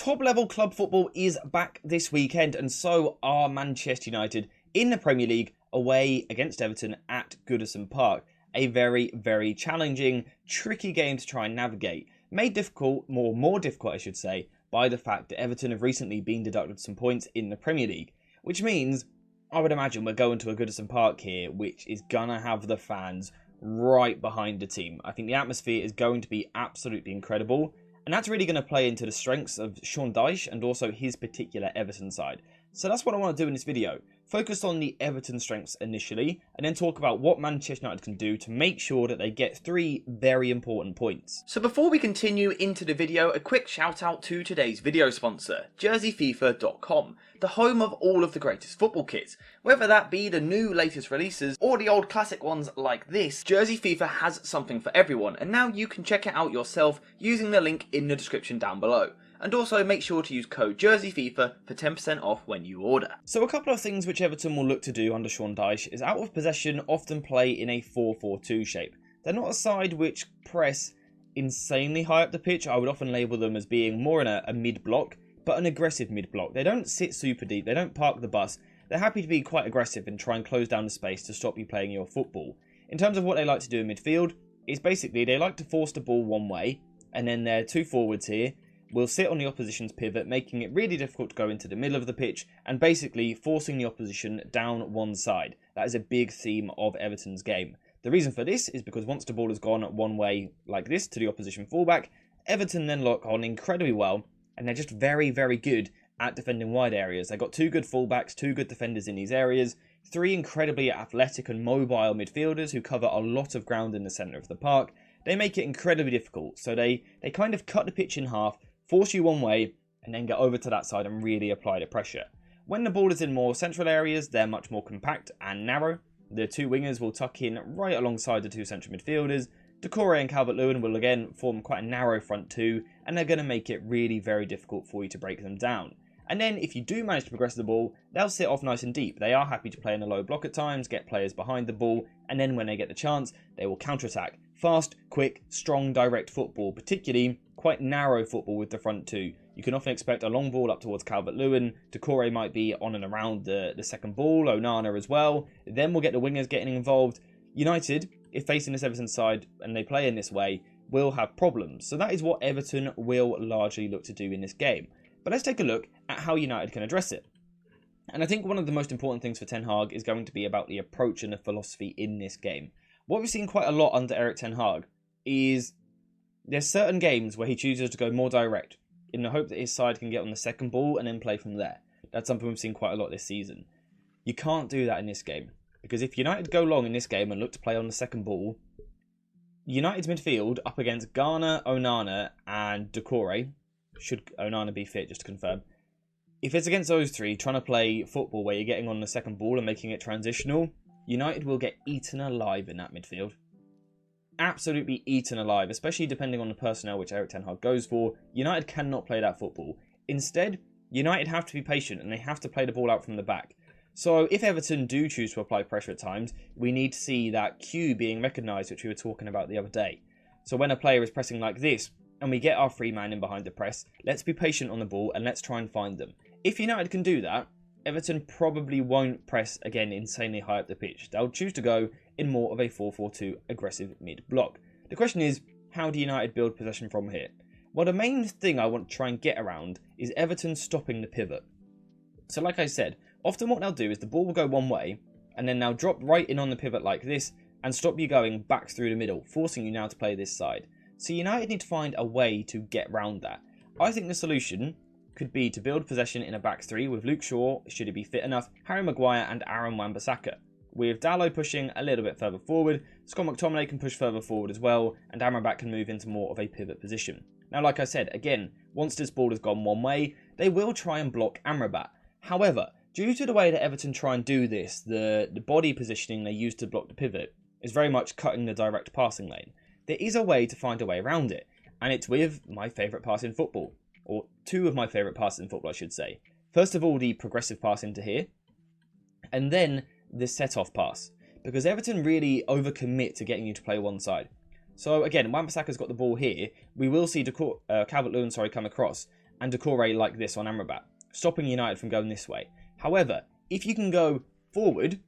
Top level club football is back this weekend, and so are Manchester United in the Premier League away against Everton at Goodison Park. A very, very challenging, tricky game to try and navigate. Made difficult, more difficult I should say, by the fact that Everton have recently been deducted some points in the Premier League. Which means, I would imagine we're going to a Goodison Park here, which is gonna have the fans right behind the team. I think the atmosphere is going to be absolutely incredible. And that's really going to play into the strengths of Sean Dyche and also his particular Everton side. So that's what I want to do in this video. Focus on the Everton strengths initially, and then talk about what Manchester United can do to make sure that they get 3 very important points. So before we continue into the video, a quick shout out to today's video sponsor, JerseyFifa.com, the home of all of the greatest football kits. Whether that be the new latest releases or the old classic ones like this, Jersey FIFA has something for everyone, and now you can check it out yourself using the link in the description down below. And also make sure to use code JerseyFIFA for 10% off when you order. So a couple of things which Everton will look to do under Sean Dyche is out of possession often play in a 4-4-2 shape. They're not a side which press insanely high up the pitch. I would often label them as being more in a mid-block, but an aggressive mid-block. They don't sit super deep, they don't park the bus. They're happy to be quite aggressive and try and close down the space to stop you playing your football. In terms of what they like to do in midfield, is basically they like to force the ball one way, and then their 2 forwards here will sit on the opposition's pivot, making it really difficult to go into the middle of the pitch and basically forcing the opposition down one side. That is a big theme of Everton's game. The reason for this is because once the ball has gone one way like this to the opposition fullback, Everton then lock on incredibly well, and they're just very, very good at defending wide areas. They've got 2 good fullbacks, 2 good defenders in these areas, 3 incredibly athletic and mobile midfielders who cover a lot of ground in the centre of the park. They make it incredibly difficult, so they kind of cut the pitch in half, force you one way, and then get over to that side and really apply the pressure. When the ball is in more central areas, they're much more compact and narrow. The 2 wingers will tuck in right alongside the 2 central midfielders. Doucouré and Calvert-Lewin will again form quite a narrow front 2, and they're going to make it really very difficult for you to break them down. And then if you do manage to progress the ball, they'll sit off nice and deep. They are happy to play in a low block at times, get players behind the ball, and then when they get the chance, they will counter-attack. Fast, quick, strong, direct football, particularly quite narrow football with the front 2. You can often expect a long ball up towards Calvert-Lewin. Doucouré might be on and around the second ball, Onana as well. Then we'll get the wingers getting involved. United, if facing this Everton side and they play in this way, will have problems. So that is what Everton will largely look to do in this game. But let's take a look at how United can address it. And I think one of the most important things for Ten Hag is going to be about the approach and the philosophy in this game. What we've seen quite a lot under Erik Ten Hag is there's certain games where he chooses to go more direct in the hope that his side can get on the second ball and then play from there. That's something we've seen quite a lot this season. You can't do that in this game, because if United go long in this game and look to play on the second ball, United's midfield up against Garner, Onana and Doucouré, should Onana be fit just to confirm, if it's against those 3 trying to play football where you're getting on the second ball and making it transitional, United will get eaten alive in that midfield. Absolutely eaten alive, especially depending on the personnel which Erik Ten Hag goes for. United cannot play that football. Instead, United have to be patient and they have to play the ball out from the back. So if Everton do choose to apply pressure at times, we need to see that cue being recognised, which we were talking about the other day. So when a player is pressing like this, and we get our 3 man in behind the press, let's be patient on the ball and let's try and find them. If United can do that, Everton probably won't press again insanely high up the pitch. They'll choose to go in more of a 4-4-2 aggressive mid-block. The question is, how do United build possession from here? Well, the main thing I want to try and get around is Everton stopping the pivot. So like I said, often what they'll do is the ball will go one way, and then they'll drop right in on the pivot like this, and stop you going back through the middle, forcing you now to play this side. So United need to find a way to get round that. I think the solution could be to build possession in a back 3 with Luke Shaw, should he be fit enough, Harry Maguire and Aaron Wan-Bissaka. With Dalot pushing a little bit further forward, Scott McTominay can push further forward as well, and Amrabat can move into more of a pivot position. Now like I said, again, once this ball has gone one way, they will try and block Amrabat. However, due to the way that Everton try and do this, the body positioning they use to block the pivot is very much cutting the direct passing lane. There is a way to find a way around it, and it's with my favourite pass in football. Or 2 of my favourite passes in football, I should say. First of all, the progressive pass into here, and then the set-off pass, because Everton really overcommit to getting you to play one side. So again, Wan-Bissaka's got the ball here. We will see Calvert-Lewin come across, and Decore like this on Amrabat, stopping United from going this way. However, if you can go forward,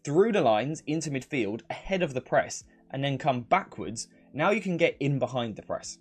through the lines, into midfield, ahead of the press, and then come backwards, now you can get in behind the press.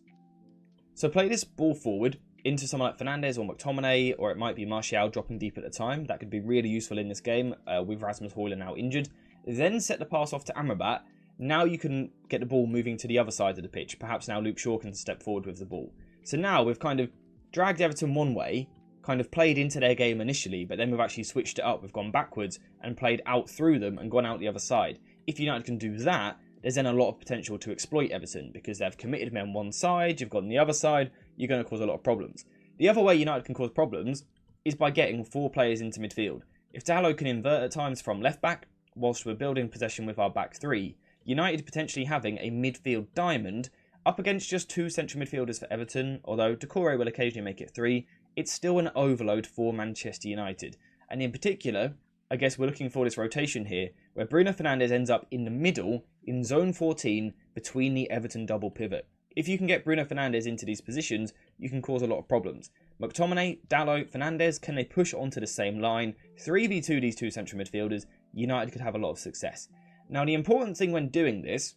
So play this ball forward into someone like Fernandes or McTominay, or it might be Martial dropping deep at the time. That could be really useful in this game with Rasmus Højlund now injured. Then set the pass off to Amrabat. Now you can get the ball moving to the other side of the pitch. Perhaps now Luke Shaw can step forward with the ball. So now we've kind of dragged Everton one way, kind of played into their game initially, but then we've actually switched it up. We've gone backwards and played out through them and gone out the other side. If United can do that, there's then a lot of potential to exploit Everton because they've committed men one side, you've gone the other side, you're going to cause a lot of problems. The other way United can cause problems is by getting 4 players into midfield. If Dalot can invert at times from left back, whilst we're building possession with our back 3, United potentially having a midfield diamond up against just 2 central midfielders for Everton, although Decore will occasionally make it 3, it's still an overload for Manchester United. And in particular, I guess we're looking for this rotation here, where Bruno Fernandes ends up in the middle, in zone 14, between the Everton double pivot. If you can get Bruno Fernandes into these positions, you can cause a lot of problems. McTominay, Dalot, Fernandes, can they push onto the same line? 3v2 these 2 central midfielders, United could have a lot of success. Now the important thing when doing this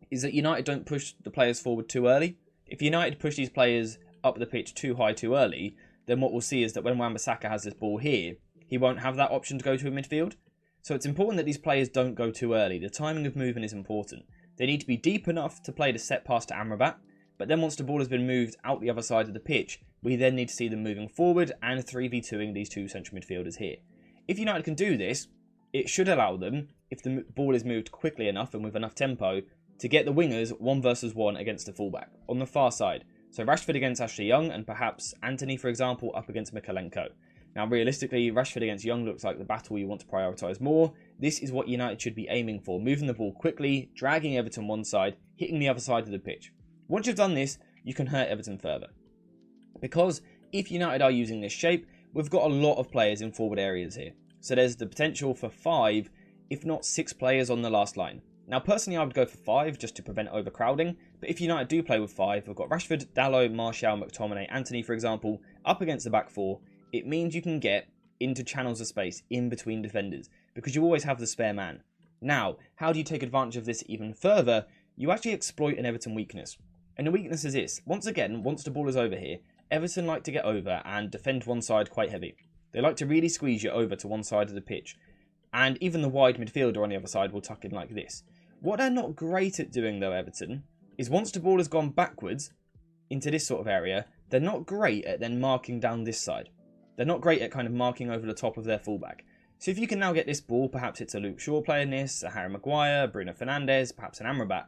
is that United don't push the players forward too early. If United push these players up the pitch too high too early, then what we'll see is that when Wan-Bissaka has this ball here, he won't have that option to go to a midfield. So it's important that these players don't go too early. The timing of movement is important. They need to be deep enough to play the set pass to Amrabat, but then once the ball has been moved out the other side of the pitch, we then need to see them moving forward and 3v2ing these 2 central midfielders here. If United can do this, it should allow them, if the ball is moved quickly enough and with enough tempo, to get the wingers 1 versus 1 against the fullback on the far side. So Rashford against Ashley Young and perhaps Anthony, for example, up against Mykolenko. Now, realistically, Rashford against Young looks like the battle you want to prioritise more. This is what United should be aiming for, moving the ball quickly, dragging Everton one side, hitting the other side of the pitch. Once you've done this, you can hurt Everton further. Because if United are using this shape, we've got a lot of players in forward areas here. So there's the potential for 5, if not 6 players on the last line. Now, personally, I would go for 5 just to prevent overcrowding. But if United do play with 5, we've got Rashford, Dalot, Martial, McTominay, Anthony, for example, up against the back 4. It means you can get into channels of space in between defenders because you always have the spare man. Now, how do you take advantage of this even further? You actually exploit an Everton weakness. And the weakness is this. Once again, once the ball is over here, Everton like to get over and defend one side quite heavy. They like to really squeeze you over to one side of the pitch. And even the wide midfielder on the other side will tuck in like this. What they're not great at doing, though, Everton, is once the ball has gone backwards into this sort of area, they're not great at then marking down this side. They're not great at kind of marking over the top of their fullback. So if you can now get this ball, perhaps it's a Luke Shaw playing this, a Harry Maguire, Bruno Fernandes, perhaps an Amrabat,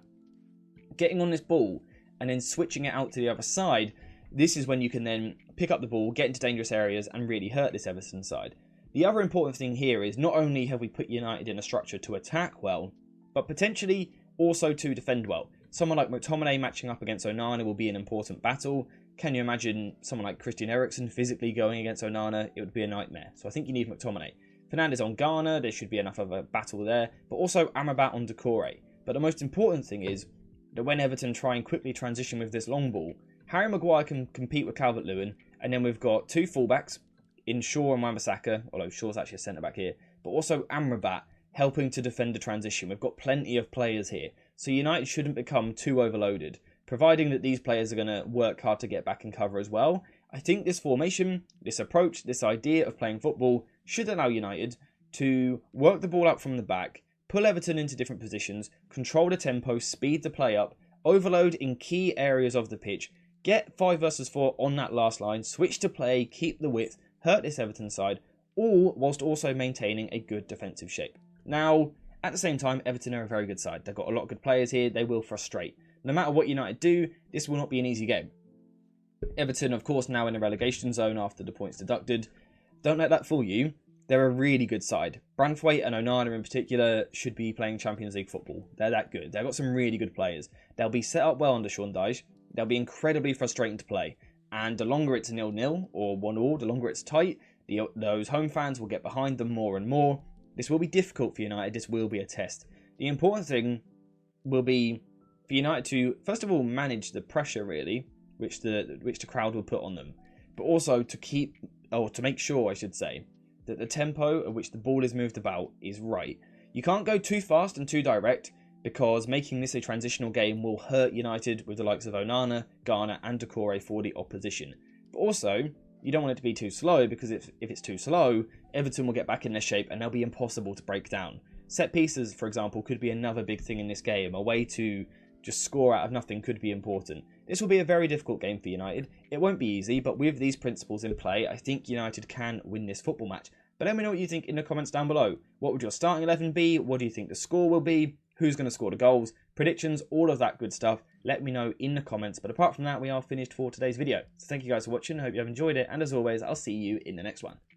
getting on this ball and then switching it out to the other side, this is when you can then pick up the ball, get into dangerous areas and really hurt this Everton side. The other important thing here is not only have we put United in a structure to attack well, but potentially also to defend well. Someone like McTominay matching up against Onana will be an important battle. Can you imagine someone like Christian Eriksen physically going against Onana? It would be a nightmare. So I think you need McTominay. Fernandes on Garner, there should be enough of a battle there, but also Amrabat on Decore. But the most important thing is that when Everton try and quickly transition with this long ball, Harry Maguire can compete with Calvert-Lewin, and then we've got 2 fullbacks in Shaw and Wan-Bissaka, although Shaw's actually a centre-back here, but also Amrabat helping to defend the transition. We've got plenty of players here, so United shouldn't become too overloaded, providing that these players are going to work hard to get back and cover as well. I think this formation, this approach, this idea of playing football should allow United to work the ball out from the back, pull Everton into different positions, control the tempo, speed the play up, overload in key areas of the pitch, get 5 versus 4 on that last line, switch to play, keep the width, hurt this Everton side, all whilst also maintaining a good defensive shape. Now, at the same time, Everton are a very good side. They've got a lot of good players here. They will frustrate. No matter what United do, this will not be an easy game. Everton, of course, now in the relegation zone after the points deducted. Don't let that fool you. They're a really good side. Branthwaite and Onana in particular should be playing Champions League football. They're that good. They've got some really good players. They'll be set up well under Sean Dyche. They'll be incredibly frustrating to play. And the longer it's 0-0 or 1-1, the longer it's tight, those home fans will get behind them more and more. This will be difficult for United. This will be a test. The important thing will be for United to, first of all, manage the pressure, really, which the crowd will put on them. but also to make sure, I should say, that the tempo at which the ball is moved about is right. You can't go too fast and too direct, because making this a transitional game will hurt United with the likes of Onana, Garner and Doucouré for the opposition. But also, you don't want it to be too slow, because if it's too slow, Everton will get back in their shape and they'll be impossible to break down. Set pieces, for example, could be another big thing in this game. A way to just score out of nothing could be important. This will be a very difficult game for United. It won't be easy, but with these principles in play, I think United can win this football match. But let me know what you think in the comments down below. What would your starting 11 be? What do you think the score will be? Who's going to score the goals? Predictions, all of that good stuff. Let me know in the comments. But apart from that, we are finished for today's video. So thank you guys for watching. I hope you have enjoyed it. And as always, I'll see you in the next one.